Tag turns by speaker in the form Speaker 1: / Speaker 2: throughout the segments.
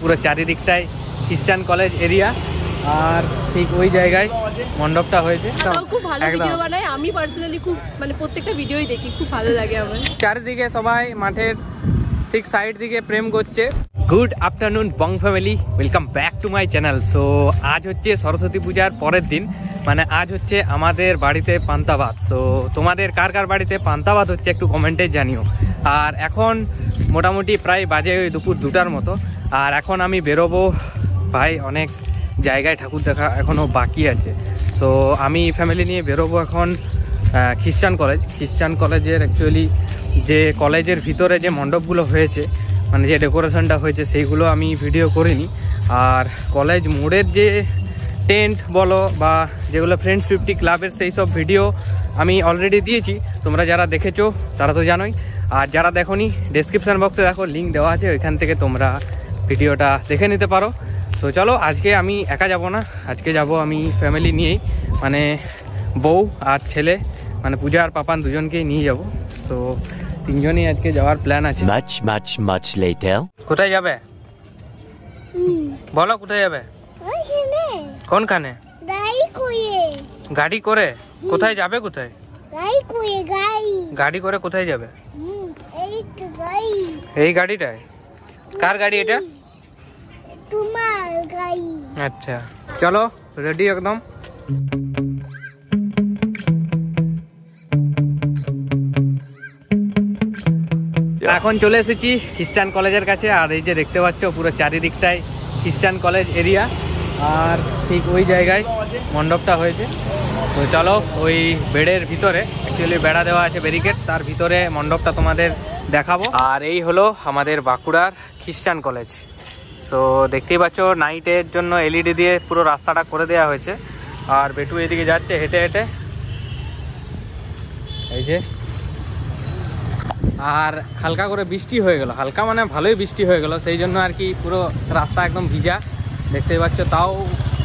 Speaker 1: পুরো চারিদিকটাই খ্রিস্টান college area, আর ঠিক ওই জায়গায় মণ্ডপটা হয়েছে।
Speaker 2: খুব ভালো ভিডিও বানায়, আমি পার্সোনালি খুব মানে প্রত্যেকটা ভিডিওই দেখি, খুব ভালো লাগে আমার।
Speaker 1: চারিদিকে সবাই মাঠের ঠিক সাইড দিকে প্রেম করছে। Good afternoon Bong family, welcome back to my channel. So আজ হচ্ছে সরস্বতী পূজার পরের দিন, মানে আজ হচ্ছে আমাদের বাড়িতে পান্তা ভাত। সো তোমাদের কার কার বাড়িতে পান্তা ভাত হচ্ছে একটু কমেন্টে জানিও। আর এখন মোটামুটি প্রায় বাজে ওই দুপুর 2টার মতো, আর এখন আমি বেরোবো। ভাই অনেক জায়গায় ঠাকুর দেখা এখনও বাকি আছে। সো আমি ফ্যামিলি নিয়ে বেরোবো এখন খ্রিস্টান কলেজের অ্যাকচুয়ালি যে কলেজের ভিতরে যে মণ্ডপগুলো হয়েছে, মানে যে ডেকোরেশনটা হয়েছে সেইগুলো আমি ভিডিও করিনি। আর কলেজ মোড়ের যে টেন্ট বলো বা যেগুলো ফ্রেন্ডস 50 ক্লাবের সেই সব ভিডিও আমি অলরেডি দিয়েছি। তোমরা যারা দেখেছো তারা তো জানোই, আর যারা দেখোনি ডেসক্রিপশান বক্সে দেখো লিঙ্ক দেওয়া আছে, ওইখান থেকে তোমরা ভিডিওটা দেখে নিতে পারো। তো চলো, আজকে আমি একা যাব না, আজকে যাব আমি ফ্যামিলি নিয়েই, মানে বউ আর ছেলে, মানে পূজা আর পাপান দুজনকেই নিয়ে যাব। তো তিনজনই আজকে যাওয়ার প্ল্যান আছে।
Speaker 3: much later.
Speaker 1: কোথায় যাবে বলো, কোথায় যাবে? কোনখানে? গাড়ি করে কোথায় যাবে? কোথায় গাড়ি করে কোথায় যাবে? এই গাড়িটায়? কার গাড়ি এটা?
Speaker 4: তোমার গাড়ি।
Speaker 1: আচ্ছা চলো, রেডি একদম। এখন চলে এসেছি খ্রিস্টান কলেজের কাছে, আর এই যে দেখতে পাচ্ছ পুরো চারিদিকটাই খ্রিস্টান কলেজ এরিয়া, আর ঠিক ওই জায়গায় মণ্ডপটা হয়েছে। তো চলো, ওই বেড়ের ভিতরে অ্যাকচুয়ালি বেড়া দেওয়া আছে ব্যারিকেড, তার ভিতরে মণ্ডপটা তোমাদের দেখাবো। আর এই হলো আমাদের বাঁকুড়ার খ্রিস্টান কলেজ। তো দেখতেই পাচ্ছ নাইটের জন্য এলইডি দিয়ে পুরো রাস্তাটা করে দেওয়া হয়েছে। আর বেটু এদিকে যাচ্ছে হেঁটে হেঁটে, এই যে। আর হালকা করে বৃষ্টি হয়ে গেল, হালকা মানে ভালোই বৃষ্টি হয়ে গেল, সেই জন্য আর কি পুরো রাস্তা একদম ভিজা দেখতেই পাচ্ছ। তাও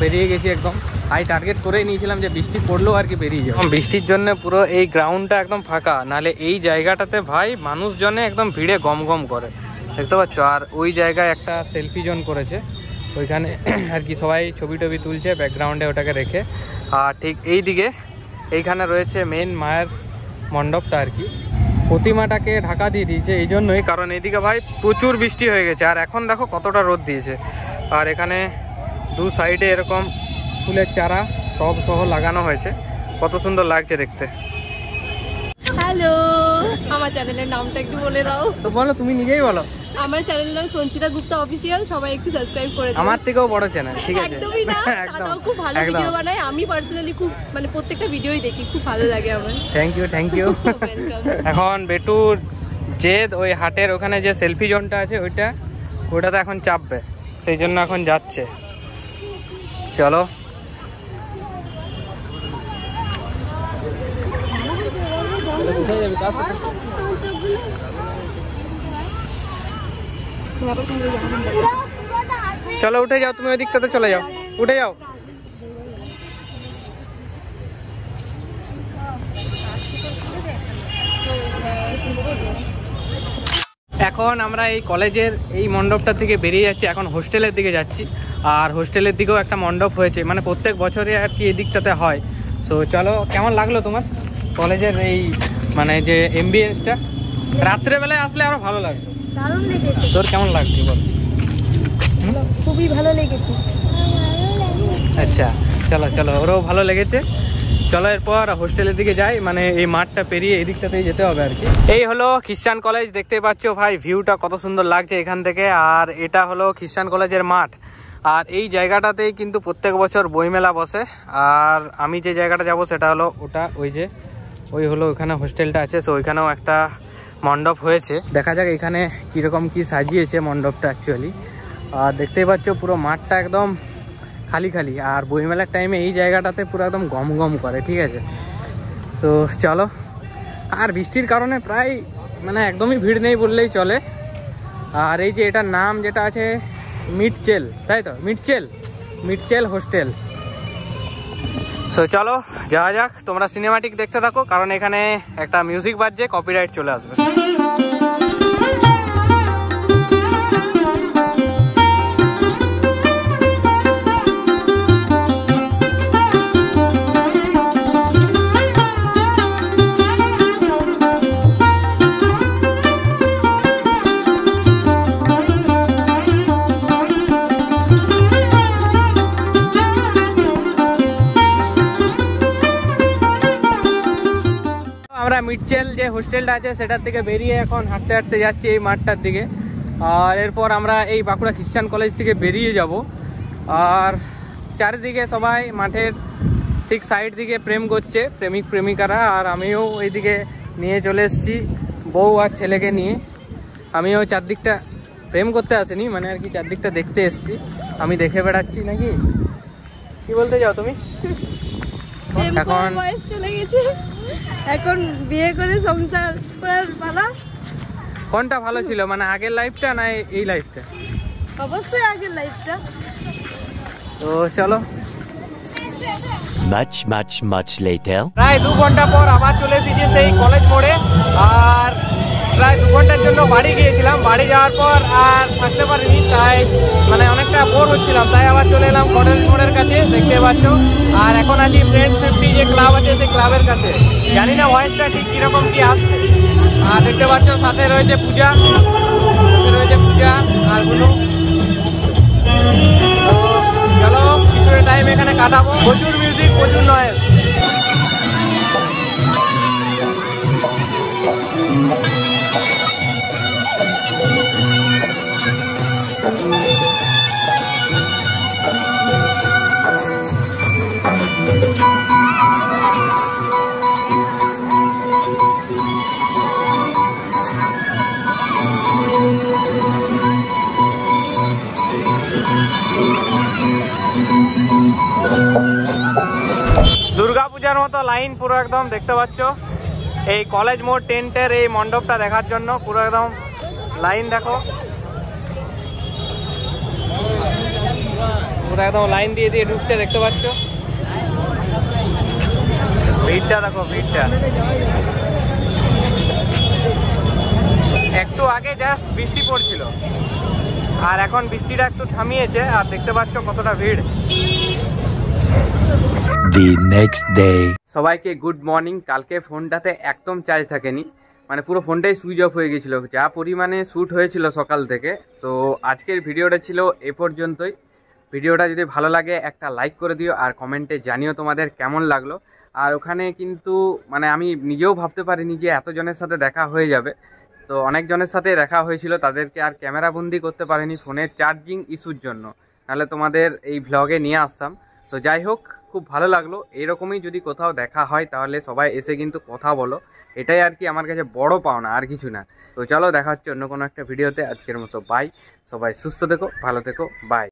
Speaker 1: বেরিয়ে গেছি একদম, আমি টার্গেট করেই নিয়েছিলাম যে বৃষ্টি পড়লেও আর কি বেরিয়ে যাবো। বৃষ্টির জন্য পুরো এই গ্রাউন্ডটা একদম ফাঁকা, নাহলে এই জায়গাটাতে ভাই মানুষজনে একদম ভিড়ে গম গম করে দেখতে পাচ্ছ। আর ওই জায়গায় একটা সেলফি জোন করেছে, ওইখানে আর কি সবাই ছবি টবি তুলছে ব্যাকগ্রাউন্ডে ওটাকে রেখে। আর ঠিক এই দিকে এইখানে রয়েছে মেন মায়ের মণ্ডপটা আর কি, প্রতিমাটাকে ঢাকা দিয়ে দিয়েছে এই জন্যই, কারণ এইদিকে ভাই প্রচুর বৃষ্টি হয়ে গেছে। আর এখন দেখো কতটা রোদ দিয়েছে। আর এখানে দু সাইডে এরকম ফুলের চারা টব সহ লাগানো হয়েছে, কত সুন্দর লাগছে দেখতে।
Speaker 2: হ্যালো, আমার চ্যানেলের নামটা একটু বলে দাও।
Speaker 1: তো বলো, তুমি নিজেই বলো।
Speaker 2: আমার চ্যানেলের নাম সঞ্চিতা গুপ্তা অফিসিয়াল, সবাই একটু সাবস্ক্রাইব করে দাও।
Speaker 1: আমার থেকেও বড় চ্যানেল, ঠিক আছে?
Speaker 2: একদমই না, দাদাও খুব ভালো ভিডিও বানায়, আমি পার্সোনালি খুব মানে প্রত্যেকটা ভিডিওই দেখি, খুব ভালো লাগে আমার।
Speaker 1: Thank you. এখন বেটুর জেদ ওই হাটের ওখানে যে সেলফি জোনটা আছে ওইটাতে এখন চাপবে, সেই জন্য এখন যাচ্ছে। চলো চলো উঠে যাও, তুমি ওই দিকটাতে চলে যাও, উঠে যাও। এখন আমরা এই কলেজের এই মণ্ডপটা থেকে বেরিয়ে যাচ্ছি, এখন হোস্টেলের দিকে যাচ্ছি। আর হোস্টেলের দিকেও একটা মণ্ডপ হয়েছে, মানে প্রত্যেক বছরে আর কি এই দিকটাতে হয়। সো চলো, কেমন লাগলো তোমার কলেজের এই মানে যে এমবিয়েন্সটা? রাত্রেবেলায় আসলে আরো ভালো লাগতো।
Speaker 4: দারুণ লেগেছে।
Speaker 1: তোর কেমন লাগছে বল?
Speaker 4: খুবই ভালো লেগেছে।
Speaker 1: আচ্ছা চলো, ওরও ভালো লেগেছে। চলো এরপর হোস্টেলের দিকে যাই, মানে এই মাঠটা পেরিয়ে এই দিকটাতেই যেতে হবে আর কি। এই হলো খ্রিস্টান কলেজ, দেখতে পাচ্ছ ভাই ভিউটা কত সুন্দর লাগছে এখান থেকে। আর এটা হলো খ্রিস্টান কলেজের মাঠ, আর এই জায়গাটাতেই কিন্তু প্রত্যেক বছর বইমেলা বসে। আর আমি যে জায়গাটা যাব সেটা হলো ওটা, ওই হলো ওখানে হোস্টেলটা আছে। সো ওইখানেও একটা মণ্ডপ হয়েছে, দেখা যাক এখানে কীরকম কি সাজিয়েছে মণ্ডপটা অ্যাকচুয়ালি। আর দেখতেই পাচ্ছ পুরো মাঠটা একদম খালি খালি, আর বইমেলার টাইমে এই জায়গাটাতে পুরো একদম গম গম করে, ঠিক আছে? তো চলো, আর বৃষ্টির কারণে প্রায় মানে একদমই ভিড় নেই বললেই চলে। আর এই যে এটার নাম যেটা আছে মিটচেল, তাই তো? Mitchell hostel. সো চলো যাওয়া যাক, তোমরা সিনেমাটিক দেখতে থাকো, কারণ এখানে একটা মিউজিক বাজছে, কপিরাইট চলে আসবে। হোস্টেলটা আছে সেটার থেকে বেরিয়ে এখন হাঁটতে হাঁটতে যাচ্ছি এই মাঠটার দিকে। আর এরপর আমরা এই বাঁকুড়া খ্রিস্টান কলেজ থেকে বেরিয়ে যাব। আর চারিদিকে সবাই মাঠের ঠিক সাইড দিকে প্রেম করছে, প্রেমিক প্রেমিকারা। আর আমিও এইদিকে নিয়ে চলে এসেছি বউ আর ছেলেকে নিয়ে। আমিও চারদিকটা প্রেম করতে আসিনি, মানে আর কি চারদিকটা দেখতে এসেছি। আমি দেখে বেড়াচ্ছি নাকি, কি বলতে চাও তুমি?
Speaker 2: এখন বয়স চলে গেছে, এখন বিয়ে করে সংসার করার পালা।
Speaker 1: কোনটা ভালো ছিল, মানে আগের লাইফটা না এই লাইফটা?
Speaker 2: অবশ্যই আগের লাইফটা।
Speaker 1: তো চলো।
Speaker 3: Much later.
Speaker 1: প্রায় 2 ঘন্টা পর আবার চলে এসেছি সেই কলেজ মোড়ে। আর প্রায় 2 ঘন্টার জন্য বাড়ি গিয়েছিলাম। বাড়ি যাওয়ার পর আর থাকতে পারিনি, তাই মানে অনেকটা বোর হচ্ছিলাম, তাই আবার চলে এলাম কলেজ মোড়ের কাছে, দেখতে পাচ্ছ। আর এখন আছি ফ্রেন্ড 50 যে ক্লাব আছে সেই ক্লাবের কাছে। জানি না ভয়েসটা ঠিক কিরকম কি আসছে। আর দেখতে পাচ্ছ সাথে রয়েছে পূজা, আর গুনু। চলো কিছু টাইম এখানে কাটাবো। প্রচুর মিউজিক, প্রচুর নয়েজ। দুর্গাপূজার মতো লাইন পুরো একদম, দেখতে পাচ্ছ এই কলেজ মোড় টেন্টের এই মণ্ডপটা দেখার জন্য পুরো একদম লাইন। দেখো পুরো একদম লাইন দিয়ে দিয়ে ঢুকছে, দেখতে পাচ্ছ ভিড়টা, দেখো ভিড়টা। একটু আগে জাস্ট বৃষ্টি পড়ছিল, আর এখন বৃষ্টিটা একটু থামিয়েছে। আর দেখতে পাচ্ছ কতটা ভিড়।
Speaker 3: The next day.
Speaker 1: সবাইকে গুড মর্নিং। কালকে ফোনটাতে একদম চার্জ থাকেনি, মানে পুরো ফোনটাই সুইচ অফ হয়ে গেছিলো, যা পরিমাণে শ্যুট হয়েছিল সকাল থেকে। তো আজকের ভিডিওটা ছিল এ পর্যন্তই। ভিডিওটা যদি ভালো লাগে একটা লাইক করে দিও, আর কমেন্টে জানিও তোমাদের কেমন লাগলো। আর ওখানে কিন্তু মানে আমি নিজেও ভাবতে পারিনি যে এতজনের সাথে দেখা হয়ে যাবে। তো অনেকজনের সাথে দেখা হয়েছিল, তাদেরকে আর ক্যামেরা বন্দি করতে পারিনি ফোনের চার্জিং ইস্যুর জন্য, নাহলে তোমাদের এই ভ্লগে নিয়ে আসতাম। তো যাই হোক, খুব ভালো লাগলো। এরকমই যদি কোথাও দেখা হয় তাহলে সবাই এসে কিন্তু কথা বলো, এটাই আর কি আমার কাছে বড় পাওনা, আর কিছু না। তো চলো দেখা হচ্ছে অন্য কোনো একটা ভিডিওতে। আজকের মতো বাই, সবাই সুস্থ থেকো, ভালো থেকো, বাই।